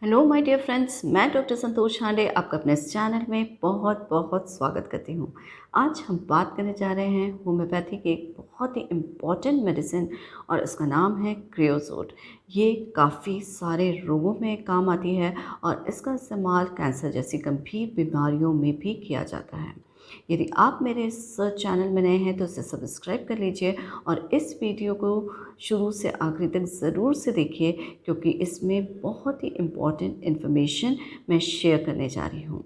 Hello my dear friends, मैं doctor संतोष हांडे आपका अपने इस चैनल में बहुत बहुत स्वागत करती हूँ। आज हम बात करने जा रहे हैं होम्योपैथी के एक बहुत ही इम्पॉर्टेंट मेडिसिन और इसका नाम है क्रियोसोट। ये काफ़ी सारे रोगों में काम आती है और इसका इस्तेमाल कैंसर जैसी गंभीर बीमारियों में भी किया जाता है। यदि आप मेरे इस चैनल में नए हैं तो इसे सब्सक्राइब कर लीजिए और इस वीडियो को शुरू से आखिरी तक ज़रूर से देखिए, क्योंकि इसमें बहुत ही इम्पॉर्टेंट इन्फॉर्मेशन मैं शेयर करने जा रही हूँ।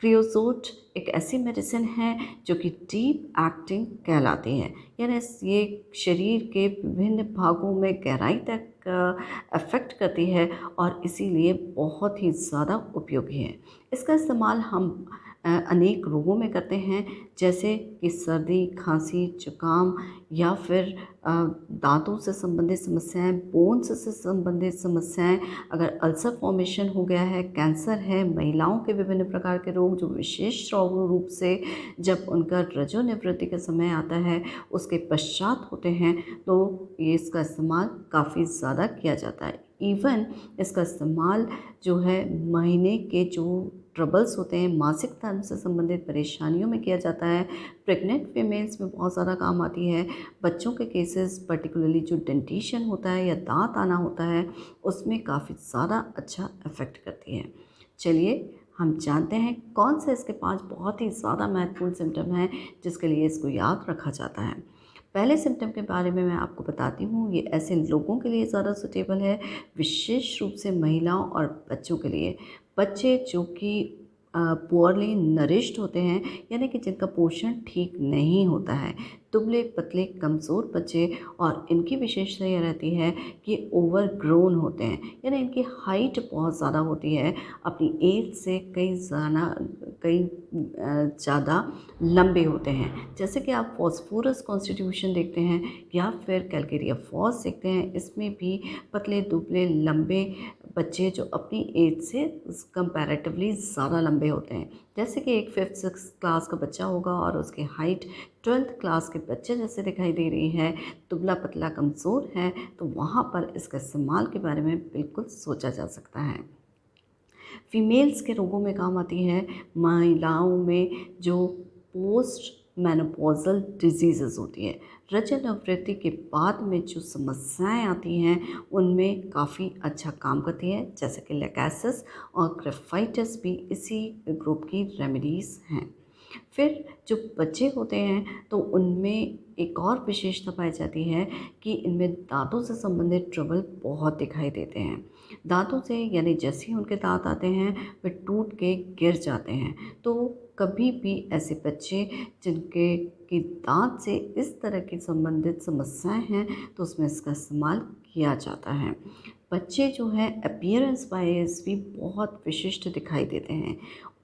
क्रियोसोट एक ऐसी मेडिसिन है जो कि डीप एक्टिंग कहलाती है, यानी ये शरीर के विभिन्न भागों में गहराई तक अफेक्ट करती है और इसीलिए बहुत ही ज़्यादा उपयोगी है। इसका इस्तेमाल हम अनेक रोगों में करते हैं, जैसे कि सर्दी, खांसी, जुकाम या फिर दांतों से संबंधित समस्याएं, बोन्स से संबंधित समस्याएं, अगर अल्सर फॉर्मेशन हो गया है, कैंसर है, महिलाओं के विभिन्न प्रकार के रोग जो विशेष रूप से जब उनका रजोनिवृत्ति का समय आता है उसके पश्चात होते हैं, तो ये इसका इस्तेमाल काफ़ी ज़्यादा किया जाता है। इवन इसका इस्तेमाल जो है महीने के जो ट्रबल्स होते हैं, मासिक धर्म से संबंधित परेशानियों में किया जाता है। प्रेग्नेंट फीमेल्स में बहुत ज़्यादा काम आती है। बच्चों के केसेस पर्टिकुलरली जो डेंटिशन होता है या दांत आना होता है उसमें काफ़ी ज़्यादा अच्छा इफ़ेक्ट करती है। चलिए हम जानते हैं कौन से इसके 5 बहुत ही ज़्यादा महत्वपूर्ण सिम्टम हैं जिसके लिए इसको याद रखा जाता है। पहले सिम्टम के बारे में मैं आपको बताती हूँ। ये ऐसे लोगों के लिए ज़्यादा सूटेबल है, विशेष रूप से महिलाओं और बच्चों के लिए। बच्चे जो कि पुअरली नरिश्ड होते हैं, यानी कि जिनका पोषण ठीक नहीं होता है, दुबले पतले कमज़ोर बच्चे, और इनकी विशेषता यह रहती है कि ओवर ग्रोन होते हैं, यानी इनकी हाइट बहुत ज़्यादा होती है, अपनी एज से कई ज़्यादा लंबे होते हैं। जैसे कि आप फॉस्फोरस कॉन्स्टिट्यूशन देखते हैं या फिर कैलकेरिया फॉस देखते हैं, इसमें भी पतले दुबले लंबे बच्चे जो अपनी एज से कंपैरेटिवली ज़्यादा लंबे होते हैं। जैसे कि एक 5th 6th क्लास का बच्चा होगा और उसकी हाइट 12th क्लास के बच्चे जैसे दिखाई दे रही है, दुबला पतला कमज़ोर है, तो वहाँ पर इसका इस्तेमाल के बारे में बिल्कुल सोचा जा सकता है। फीमेल्स के रोगों में काम आती है, महिलाओं में जो पोस्ट मेनोपॉजल डिजीज़ेस होती है, रजोनिवृत्ति के बाद में जो समस्याएं आती हैं उनमें काफ़ी अच्छा काम करती है, जैसे कि लेकासिस और ग्रेफाइटिस भी इसी ग्रुप की रेमेडीज़ हैं। फिर जो बच्चे होते हैं तो उनमें एक और विशेषता पाई जाती है कि इनमें दांतों से संबंधित ट्रबल बहुत दिखाई देते हैं। दांतों से यानी जैसे ही उनके दांत आते हैं वे टूट के गिर जाते हैं। तो कभी भी ऐसे बच्चे जिनके कि दांत से इस तरह की संबंधित समस्याएं हैं तो उसमें इसका इस्तेमाल किया जाता है। बच्चे जो हैं अपीयरेंस वाइज भी बहुत विशिष्ट दिखाई देते हैं।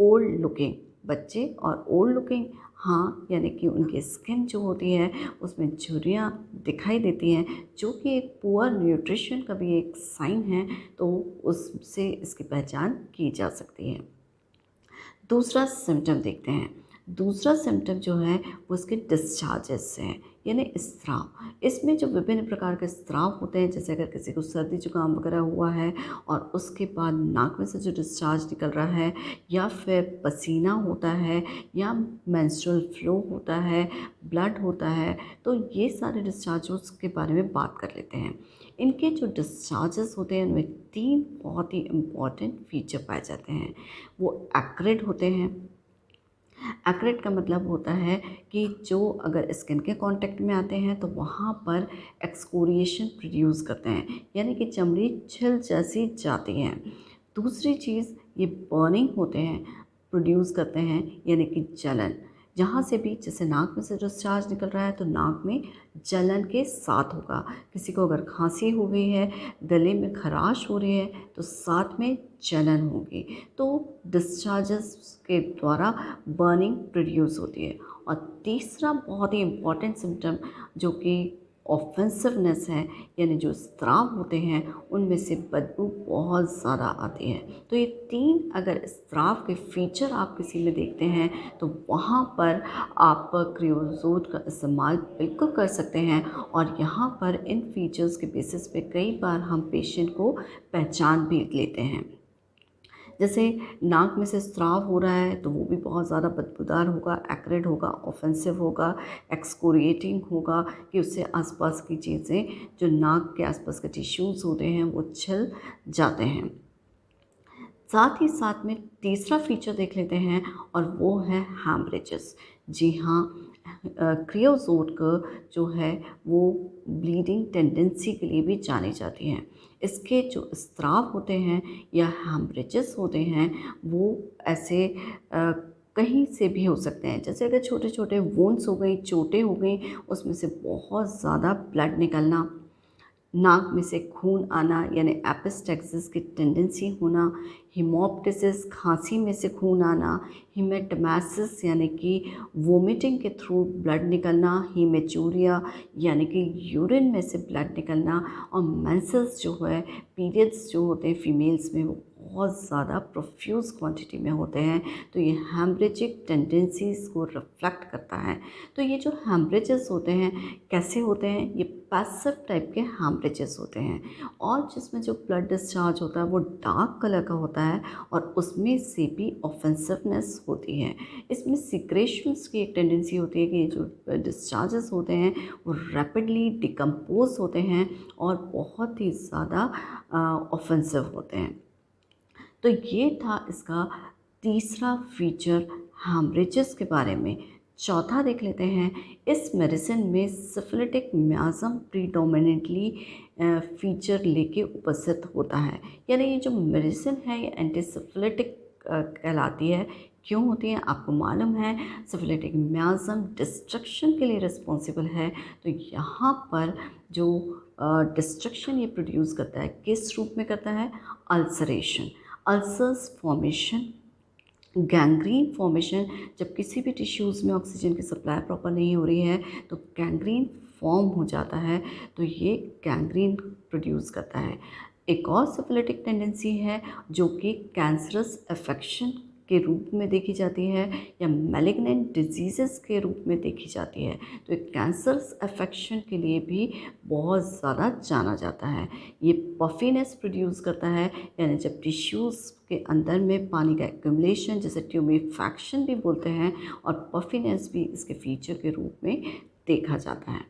ओल्ड लुकिंग बच्चे और ओल्ड लुकिंग, हाँ, यानी कि उनकी स्किन जो होती है उसमें झुर्रियाँ दिखाई देती हैं, जो कि एक पुअर न्यूट्रिशन का भी एक साइन है, तो उससे इसकी पहचान की जा सकती है। दूसरा सिम्टम देखते हैं। दूसरा सिम्टम जो है वो इसके डिस्चार्जेस से है, यानी स्राव। इसमें जो विभिन्न प्रकार के स्राव होते हैं, जैसे अगर किसी को सर्दी जुकाम वगैरह हुआ है और उसके बाद नाक में से जो डिस्चार्ज निकल रहा है, या फिर पसीना होता है, या मेंस्ट्रुअल फ्लो होता है, ब्लड होता है, तो ये सारे डिस्चार्जेस के बारे में बात कर लेते हैं। इनके जो डिस्चार्जेस होते हैं उनमें 3 बहुत ही इम्पॉर्टेंट फीचर पाए जाते हैं। वो एक्रिड होते हैं। एक्रिड का मतलब होता है कि जो अगर स्किन के कांटेक्ट में आते हैं तो वहाँ पर एक्सकोरिएशन प्रोड्यूस करते हैं, यानी कि चमड़ी छिल जैसी जाती है। दूसरी चीज़, ये बर्निंग होते हैं, प्रोड्यूस करते हैं, यानी कि जलन। जहाँ से भी, जैसे नाक में से डिस्चार्ज निकल रहा है तो नाक में जलन के साथ होगा। किसी को अगर खांसी हो गई है, गले में खराश हो रही है, तो साथ में जलन होगी। तो डिस्चार्जेस के द्वारा बर्निंग प्रोड्यूस होती है। और तीसरा बहुत ही इम्पॉर्टेंट सिम्टम जो कि ऑफेंसिवनेस है, यानी जो स्राव होते हैं उनमें से बदबू बहुत ज़्यादा आती है। तो ये 3 अगर स्राव के फीचर आप किसी में देखते हैं तो वहाँ पर आप क्रियोसोट का इस्तेमाल बिल्कुल कर सकते हैं। और यहाँ पर इन फीचर्स के बेसिस पे कई बार हम पेशेंट को पहचान भी लेते हैं। जैसे नाक में से स्राव हो रहा है तो वो भी बहुत ज़्यादा बदबूदार होगा, एक्रिड होगा, ऑफेंसिव होगा, एक्सकोरिएटिंग होगा कि उससे आसपास की चीज़ें, जो नाक के आसपास के टिश्यूज़ होते हैं वो छिल जाते हैं। साथ ही साथ में तीसरा फीचर देख लेते हैं और वो है हैमरेजेस। जी हाँ, क्रियोसोट का जो है वो ब्लीडिंग टेंडेंसी के लिए भी जानी जाती हैं। इसके जो स्त्राव होते हैं या हैमरेजेस होते हैं वो ऐसे कहीं से भी हो सकते हैं। जैसे अगर छोटे छोटे वुंड्स हो गई, चोटें हो गई, उसमें से बहुत ज़्यादा ब्लड निकलना, नाक में से खून आना यानी एपिस्टेक्सिस की टेंडेंसी होना, हिमोप्टिसिस खांसी में से खून आना, हिमेटमेसिस यानी कि वोमिटिंग के थ्रू ब्लड निकलना, हीमेचूरिया यानी कि यूरिन में से ब्लड निकलना, और मेंसेस जो है, पीरियड्स जो होते हैं फीमेल्स में, वो बहुत ज़्यादा प्रोफ्यूज़ क्वांटिटी में होते हैं। तो ये हेमरेजिक टेंडेंसीज़ को रिफ्लेक्ट करता है। तो ये जो हेमरेजेस होते हैं कैसे होते हैं, ये पैसिव टाइप के हेमरेजेस होते हैं, और जिसमें जो ब्लड डिस्चार्ज होता है वो डार्क कलर का होता है और उसमें से भी ऑफेंसिवनेस होती है। इसमें सिक्रेशंस की एक टेंडेंसी होती है कि जो डिस्चार्जेस होते हैं वो रैपिडली डिकम्पोज होते हैं और बहुत ही ज़्यादा ऑफेंसिव होते हैं। तो ये था इसका तीसरा फीचर हेमरेजेस के बारे में। चौथा देख लेते हैं, इस मेडिसिन में सिफिलिटिक म्याज़म प्रीडोमिनेंटली फीचर लेके उपस्थित होता है। यानी ये जो मेडिसिन है ये एंटीसिफिलिटिक कहलाती है। क्यों होती है आपको मालूम है, सिफिलिटिक म्याज़म डिस्ट्रक्शन के लिए रिस्पॉन्सिबल है। तो यहाँ पर जो डिस्ट्रक्शन ये प्रोड्यूस करता है किस रूप में करता है, ulceration, ulcers formation, gangrene formation. जब किसी भी टिश्यूज़ में ऑक्सीजन की सप्लाई प्रॉपर नहीं हो रही है तो गैंग्रीन फॉर्म हो जाता है, तो ये गैंग्रीन प्रोड्यूस करता है। एक और सिफिलिटिक टेंडेंसी है जो कि कैंसरस अफेक्शन के रूप में देखी जाती है या मैलिग्नेंट डिजीज़ के रूप में देखी जाती है। तो एक कैंसरस अफेक्शन के लिए भी बहुत ज़्यादा जाना जाता है। ये पफिनेस प्रोड्यूस करता है, यानी जब टिश्यूज़ के अंदर में पानी का एक्यूमुलेशन, जैसे ट्यूमेफैक्शन भी बोलते हैं, और पफिनेस भी इसके फीचर के रूप में देखा जाता है।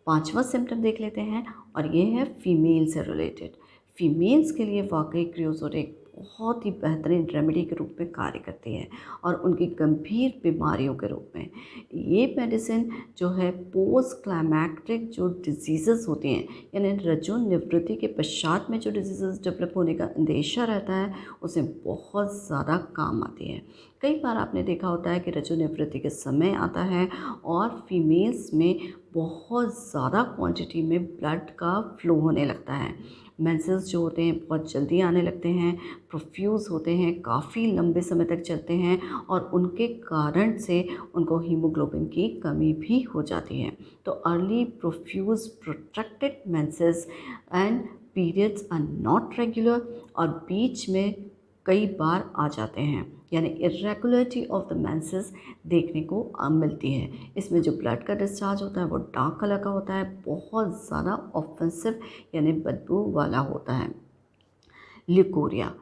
पांचवा सिम्टम देख लेते हैं और ये है फीमेल से रिलेटेड। फीमेल्स के लिए वाकई क्रियोसोट एक बहुत ही बेहतरीन रेमेडी के रूप में कार्य करती है और उनकी गंभीर बीमारियों के रूप में। ये मेडिसिन जो है पोस्ट क्लाइमैक्टिक जो डिजीज़ होती हैं, यानी रजो निवृत्ति के पश्चात में जो डिजीज़ डेवलप होने का अंदेशा रहता है, उसे बहुत ज़्यादा काम आती है। कई बार आपने देखा होता है कि रजो निवृत्ति के समय आता है और फीमेल्स में बहुत ज़्यादा क्वांटिटी में ब्लड का फ्लो होने लगता है। मेंसेस जो होते हैं बहुत जल्दी आने लगते हैं, प्रोफ्यूज़ होते हैं, काफ़ी लंबे समय तक चलते हैं, और उनके कारण से उनको हीमोग्लोबिन की कमी भी हो जाती है। तो early profuse protracted menses and periods are not regular, और बीच में कई बार आ जाते हैं, यानी इरेगुलरिटी ऑफ द मेंसेस देखने को मिलती है। इसमें जो ब्लड का डिस्चार्ज होता है वो डार्क कलर का होता है, बहुत ज़्यादा ऑफेंसिव यानी बदबू वाला होता है। ल्यूकोरिया,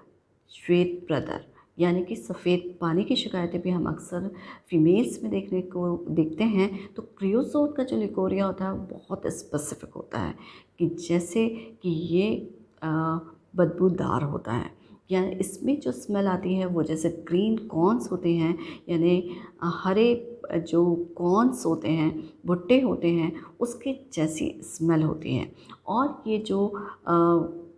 श्वेत प्रदर यानी कि सफ़ेद पानी की शिकायतें भी हम अक्सर फीमेल्स में देखते हैं। तो क्रियोसोट का जो ल्यूकोरिया होता है वो बहुत स्पेसिफिक होता है, कि जैसे कि ये बदबूदार होता है, यानी इसमें जो स्मेल आती है वो जैसे ग्रीन कॉर्न्स होते हैं, यानी हरे जो कॉर्न्स होते हैं, भुट्टे होते हैं, उसके जैसी स्मेल होती है। और ये जो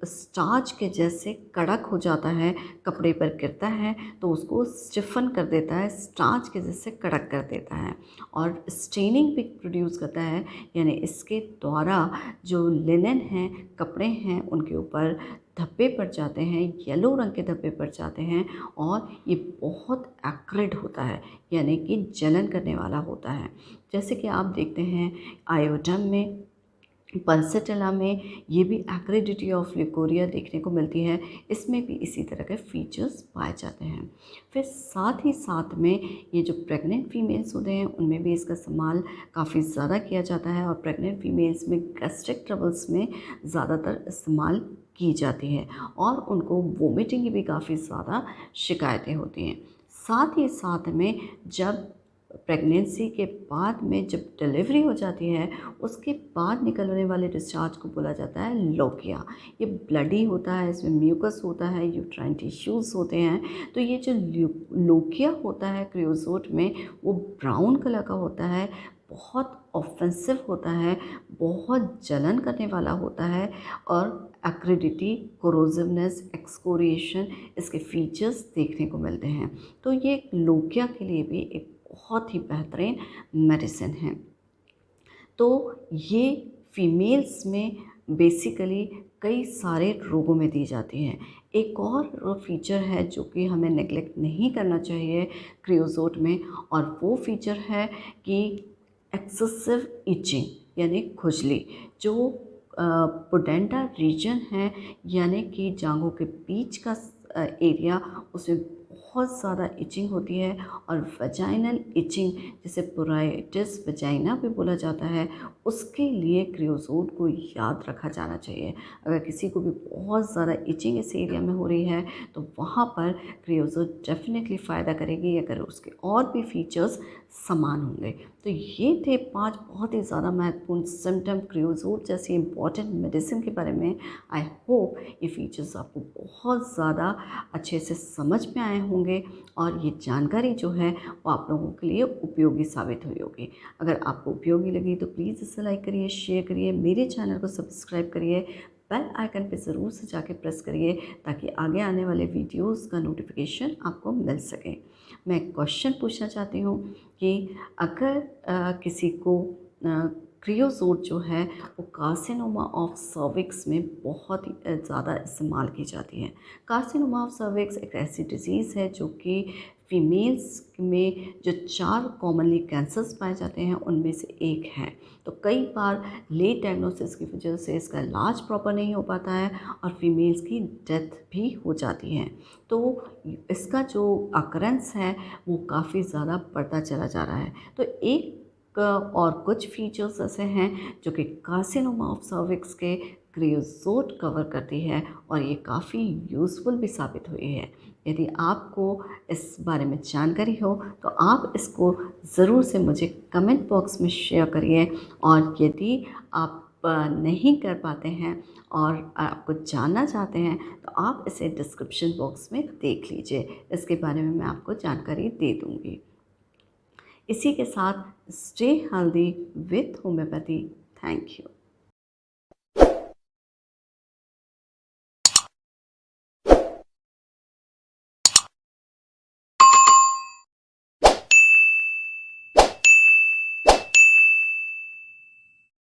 स्टार्च के जैसे कड़क हो जाता है, कपड़े पर गिरता है तो उसको स्टिफन कर देता है, स्टार्च के जैसे कड़क कर देता है, और स्टेनिंग भी प्रोड्यूस करता है, यानी इसके द्वारा जो लिनन हैं, कपड़े हैं, उनके ऊपर धब्बे पड़ जाते हैं, येलो रंग के धब्बे पड़ जाते हैं, और ये बहुत एक्रिड होता है, यानी कि जलन करने वाला होता है। जैसे कि आप देखते हैं आयोडम में पल्सेटिला में ये भी एक्रिडिटी ऑफ ल्यूकोरिया देखने को मिलती है, इसमें भी इसी तरह के फीचर्स पाए जाते हैं। फिर साथ ही साथ में ये जो प्रेग्नेंट फीमेल्स होते हैं उनमें भी इसका इस्तेमाल काफ़ी ज़्यादा किया जाता है, और प्रेग्नेंट फीमेल्स में गैस्ट्रिक ट्रबल्स में ज़्यादातर इस्तेमाल की जाती है, और उनको वोमिटिंग की भी काफ़ी ज़्यादा शिकायतें होती हैं। साथ ही साथ में जब प्रेगनेंसी के बाद में जब डिलीवरी हो जाती है, उसके बाद निकलने वाले डिस्चार्ज को बोला जाता है लोकिया। ये ब्लडी होता है, इसमें म्यूकस होता है, यूट्राइन टिश्यूज़ होते हैं। तो ये जो लोकिया होता है क्रियोजोट में, वो ब्राउन कलर का होता है, बहुत ऑफेंसिव होता है, बहुत जलन करने वाला होता है, और एक्रिडिटी, कोरोसिवनेस, एक्सकोरिएशन, इसके फीचर्स देखने को मिलते हैं। तो ये लोकिया के लिए भी एक बहुत ही बेहतरीन मेडिसिन है। तो ये फीमेल्स में बेसिकली कई सारे रोगों में दी जाती है। एक और फीचर है जो कि हमें नेगलेक्ट नहीं करना चाहिए क्रियोजोट में, और वो फीचर है कि एक्सेसिव इचिंग यानी खुजली। जो पुडेंटा रीजन है, यानी कि जांघों के बीच का एरिया, उसमें बहुत ज़्यादा इचिंग होती है, और वजाइनल इचिंग, जिसे पोराइटिस वजाइना भी बोला जाता है, उसके लिए क्रियोजोट को याद रखा जाना चाहिए। अगर किसी को भी बहुत ज़्यादा इचिंग इस एरिया में हो रही है तो वहाँ पर क्रियोजोट डेफिनेटली फ़ायदा करेगी, अगर उसके और भी फीचर्स समान होंगे। तो ये थे 5 बहुत ही ज़्यादा महत्वपूर्ण सिम्टम क्रियोजोट जैसी इंपॉर्टेंट मेडिसिन के बारे में। आई होप ये फीचर्स आपको बहुत ज़्यादा अच्छे से समझ में आए होंगे, और ये जानकारी जो है वो आप लोगों के लिए उपयोगी साबित हुई होगी। अगर आपको उपयोगी लगी तो प्लीज़ इसे लाइक करिए, शेयर करिए, मेरे चैनल को सब्सक्राइब करिए, बेल आइकन पे ज़रूर से जाके प्रेस करिए, ताकि आगे आने वाले वीडियोस का नोटिफिकेशन आपको मिल सके। मैं एक क्वेश्चन पूछना चाहती हूँ कि अगर किसी को क्रियोजोट जो है वो कार्सिनोमा ऑफ सर्विक्स में बहुत ही ज़्यादा इस्तेमाल की जाती है। कार्सिनोमा ऑफ सर्विक्स एक ऐसी डिजीज़ है जो कि फीमेल्स में जो 4 कॉमनली कैंसर्स पाए जाते हैं उनमें से एक है। तो कई बार लेट डायग्नोसिस की वजह से इसका इलाज प्रॉपर नहीं हो पाता है, और फीमेल्स की डेथ भी हो जाती है। तो इसका जो अकरेंस है वो काफ़ी ज़्यादा बढ़ता चला जा रहा है। तो एक और कुछ फीचर्स ऐसे हैं जो कि कार्सिनोमा ऑफ सर्विक्स के क्रियोजोट कवर करती है, और ये काफ़ी यूज़फुल भी साबित हुई है। यदि आपको इस बारे में जानकारी हो तो आप इसको ज़रूर से मुझे कमेंट बॉक्स में शेयर करिए, और यदि आप नहीं कर पाते हैं और आपको जानना चाहते हैं तो आप इसे डिस्क्रिप्शन बॉक्स में देख लीजिए, इसके बारे में मैं आपको जानकारी दे दूँगी। इसी के साथ stay healthy with homeopathy. Thank you.